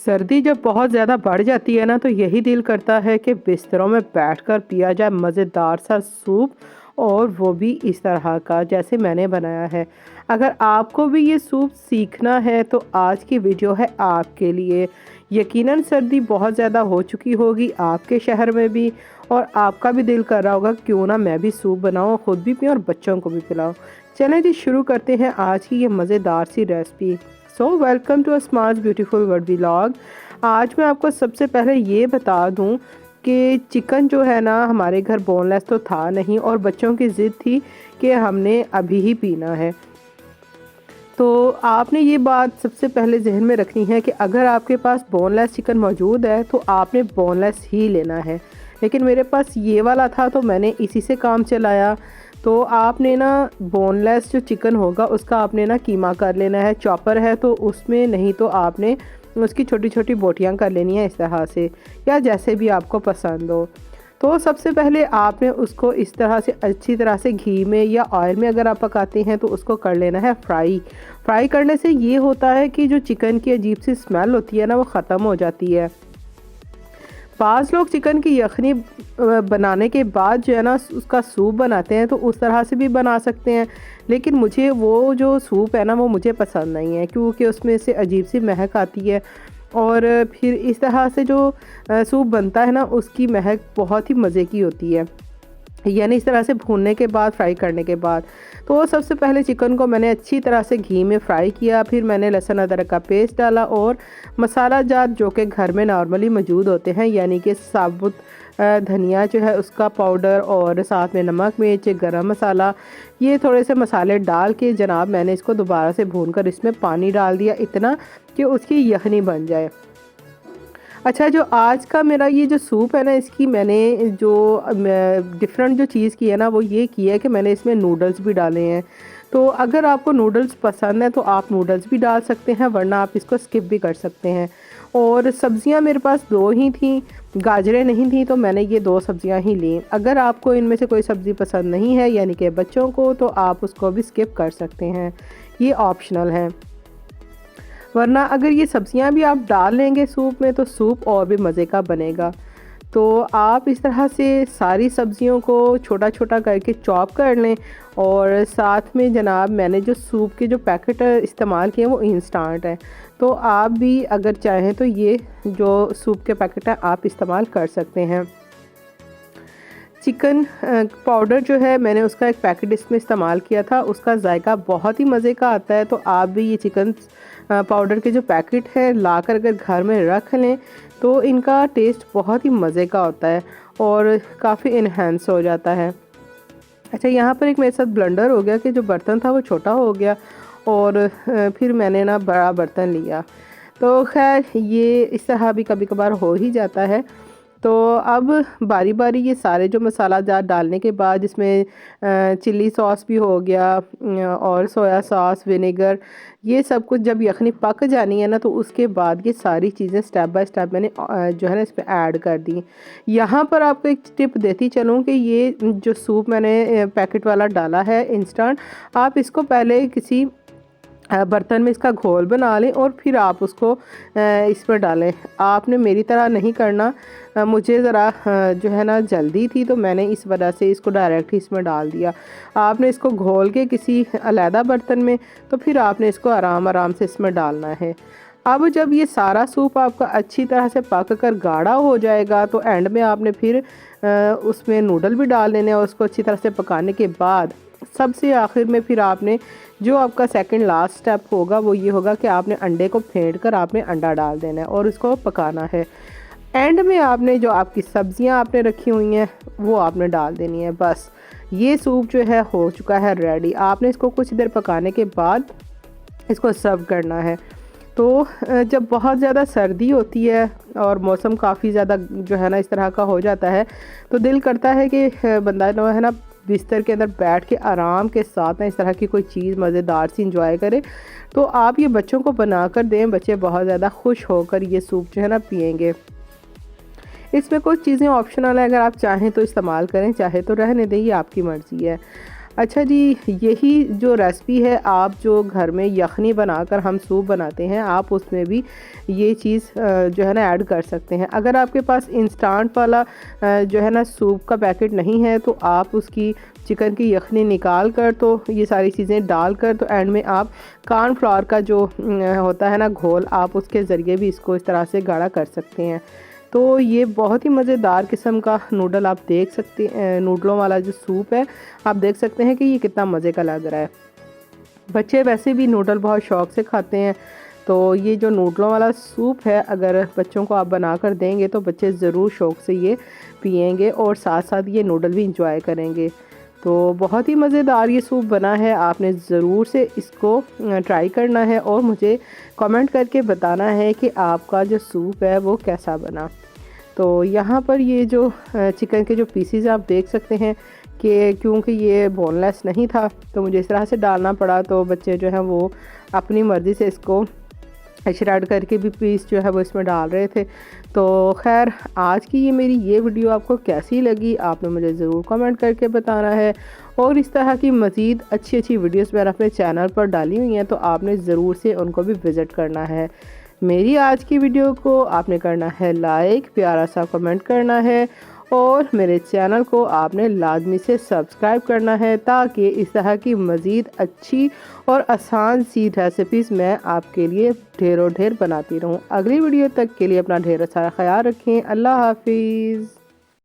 सर्दी जब बहुत ज़्यादा बढ़ जाती है ना, तो यही दिल करता है कि बिस्तरों में बैठकर पिया जाए मज़ेदार सा सूप, और वो भी इस तरह का जैसे मैंने बनाया है। अगर आपको भी ये सूप सीखना है तो आज की वीडियो है आपके लिए। यकीनन सर्दी बहुत ज़्यादा हो चुकी होगी आपके शहर में भी, और आपका भी दिल कर रहा होगा क्यों ना मैं भी सूप बनाऊँ, ख़ुद भी पीऊँ और बच्चों को भी पिलाऊँ। चलें जी, शुरू करते हैं आज की ये मज़ेदार सी recipe. So welcome to a smart beautiful world vlog. आज मैं आपको सबसे पहले ये बता दूं कि चिकन जो है ना, हमारे घर बोनलेस तो था नहीं, और बच्चों की ज़िद थी कि हमने अभी ही पीना है। तो आपने ये बात सबसे पहले जहन में रखनी है कि अगर आपके पास बोनलेस चिकन मौजूद है तो आपने बोनलेस ही लेना है। लेकिन मेरे पास ये वाला था तो मैंने इसी से काम चलाया। तो आपने ना बोनलेस जो चिकन होगा उसका आपने ना कीमा कर लेना है। चॉपर है तो उसमें, नहीं तो आपने उसकी छोटी छोटी बोटियां कर लेनी है इस तरह से, या जैसे भी आपको पसंद हो। तो सबसे पहले आपने उसको इस तरह से अच्छी तरह से घी में या ऑयल में अगर आप पकाते हैं तो उसको कर लेना है फ्राई। फ्राई करने से ये होता है कि जो चिकन की अजीब सी स्मेल होती है ना, वो ख़त्म हो जाती है। बाज़ लोग चिकन की यखनी बनाने के बाद जो है ना उसका सूप बनाते हैं, तो उस तरह से भी बना सकते हैं। लेकिन मुझे वो जो सूप है ना वो मुझे पसंद नहीं है, क्योंकि उसमें से अजीब सी महक आती है। और फिर इस तरह से जो सूप बनता है ना, उसकी महक बहुत ही मज़े की होती है, यानी इस तरह से भूनने के बाद, फ्राई करने के बाद। तो सबसे पहले चिकन को मैंने अच्छी तरह से घी में फ्राई किया। फिर मैंने लहसुन अदरक का पेस्ट डाला और मसाला जात जो कि घर में नॉर्मली मौजूद होते हैं, यानी कि साबुत धनिया जो है उसका पाउडर, और साथ में नमक, मिर्च, गरम मसाला, ये थोड़े से मसाले डाल के जनाब मैंने इसको दोबारा से भूनकर इसमें पानी डाल दिया, इतना कि उसकी यखनी बन जाए। अच्छा, जो आज का मेरा ये जो सूप है ना, इसकी मैंने जो डिफरेंट जो चीज़ की है ना, वो ये की है कि मैंने इसमें नूडल्स भी डाले हैं। तो अगर आपको नूडल्स पसंद है तो आप नूडल्स भी डाल सकते हैं, वरना आप इसको स्किप भी कर सकते हैं। और सब्ज़ियां मेरे पास दो ही थी, गाजरें नहीं थी, तो मैंने ये दो सब्ज़ियां ही ली। अगर आपको इनमें से कोई सब्ज़ी पसंद नहीं है, यानी कि बच्चों को, तो आप उसको भी स्किप कर सकते हैं, ये ऑप्शनल है। वरना अगर ये सब्ज़ियां भी आप डाल लेंगे सूप में तो सूप और भी मज़े का बनेगा। तो आप इस तरह से सारी सब्ज़ियों को छोटा छोटा करके चॉप कर लें। और साथ में जनाब मैंने जो सूप के जो पैकेट इस्तेमाल किए वो इंस्टेंट है, तो आप भी अगर चाहें तो ये जो सूप के पैकेट है आप इस्तेमाल कर सकते हैं। चिकन पाउडर जो है मैंने उसका एक पैकेट इसमें इस्तेमाल किया था, उसका जायका बहुत ही मज़े का आता है। तो आप भी ये चिकन पाउडर के जो पैकेट है लाकर अगर घर में रख लें तो इनका टेस्ट बहुत ही मज़े का होता है और काफ़ी इन्हेंस हो जाता है। अच्छा, यहाँ पर एक मेरे साथ ब्लंडर हो गया कि जो बर्तन था वो छोटा हो गया, और फिर मैंने ना बड़ा बर्तन लिया। तो खैर ये इस तरह भी कभी कभार हो ही जाता है। तो अब बारी बारी ये सारे जो मसाला जात डालने के बाद, इसमें चिल्ली सॉस भी हो गया, और सोया सॉस, विनेगर, ये सब कुछ जब यखनी पक जानी है ना, तो उसके बाद ये सारी चीज़ें स्टेप बाय स्टेप मैंने जो है ना इसमें ऐड कर दी। यहाँ पर आपको एक टिप देती चलूँ कि ये जो सूप मैंने पैकेट वाला डाला है इंस्टेंट, आप इसको पहले किसी बर्तन में इसका घोल बना लें और फिर आप उसको इस पर डालें। आपने मेरी तरह नहीं करना, मुझे ज़रा जो है ना जल्दी थी, तो मैंने इस वजह से इसको डायरेक्ट ही इसमें डाल दिया। आपने इसको घोल के किसी अलहदा बर्तन में, तो फिर आपने इसको आराम आराम से इसमें डालना है। अब जब ये सारा सूप आपका अच्छी तरह से पक कर गाढ़ा हो जाएगा, तो एंड में आपने फिर उसमें नूडल भी डाल लेने, और उसको अच्छी तरह से पकाने के बाद सबसे आखिर में फिर आपने जो आपका सेकंड लास्ट स्टेप होगा वो ये होगा कि आपने अंडे को फेंट कर आपने अंडा डाल देना है और इसको पकाना है। एंड में आपने जो आपकी सब्जियां आपने रखी हुई हैं वो आपने डाल देनी है। बस ये सूप जो है हो चुका है रेडी। आपने इसको कुछ देर पकाने के बाद इसको सर्व करना है। तो जब बहुत ज़्यादा सर्दी होती है और मौसम काफ़ी ज़्यादा जो है ना इस तरह का हो जाता है, तो दिल करता है कि बंदा जो है ना बिस्तर के अंदर बैठ के आराम के साथ ना इस तरह की कोई चीज़ मज़ेदार सी इंजॉय करे। तो आप ये बच्चों को बना कर दें, बच्चे बहुत ज़्यादा खुश होकर ये सूप जो है ना पियेंगे। इसमें कुछ चीज़ें ऑप्शनल है, अगर आप चाहें तो इस्तेमाल करें, चाहे तो रहने दें, ये आपकी मर्ज़ी है। अच्छा जी, यही जो रेसिपी है, आप जो घर में यखनी बनाकर हम सूप बनाते हैं, आप उसमें भी ये चीज़ जो है ना ऐड कर सकते हैं। अगर आपके पास इंस्टेंट वाला जो है ना सूप का पैकेट नहीं है, तो आप उसकी चिकन की यखनी निकाल कर, तो ये सारी चीज़ें डालकर, तो एंड में आप कॉर्नफ्लोर का जो होता है ना घोल, आप उसके ज़रिए भी इसको इस तरह से गाढ़ा कर सकते हैं। तो ये बहुत ही मज़ेदार किस्म का नूडल आप देख सकते नूडलों वाला जो सूप है, आप देख सकते हैं कि ये कितना मज़े का लग रहा है। बच्चे वैसे भी नूडल बहुत शौक़ से खाते हैं, तो ये जो नूडलों वाला सूप है, अगर बच्चों को आप बना कर देंगे तो बच्चे ज़रूर शौक़ से ये पिएंगे और साथ साथ ये नूडल भी इंजॉय करेंगे। तो बहुत ही मज़ेदार ये सूप बना है, आपने ज़रूर से इसको ट्राई करना है और मुझे कमेंट करके बताना है कि आपका जो सूप है वो कैसा बना। तो यहाँ पर ये जो चिकन के जो पीसीज आप देख सकते हैं कि क्योंकि ये बोनलेस नहीं था, तो मुझे इस तरह से डालना पड़ा, तो बच्चे जो हैं वो अपनी मर्ज़ी से इसको श्रेड करके भी पीस जो है वो इसमें डाल रहे थे। तो खैर, आज की ये मेरी ये वीडियो आपको कैसी लगी, आपने मुझे ज़रूर कमेंट करके बताना है। और इस तरह की मज़ीद अच्छी अच्छी वीडियोस मैंने अपने चैनल पर डाली हुई हैं, तो आपने ज़रूर से उनको भी विज़िट करना है। मेरी आज की वीडियो को आपने करना है लाइक, प्यारा सा कमेंट करना है और मेरे चैनल को आपने लाजमी से सब्सक्राइब करना है, ताकि इस तरह की मज़ीद अच्छी और आसान सी रेसिपीज़ मैं आपके लिए ढेरों ढेर बनाती रहूं। अगली वीडियो तक के लिए अपना ढेर सारा ख्याल रखें। अल्लाह हाफिज़।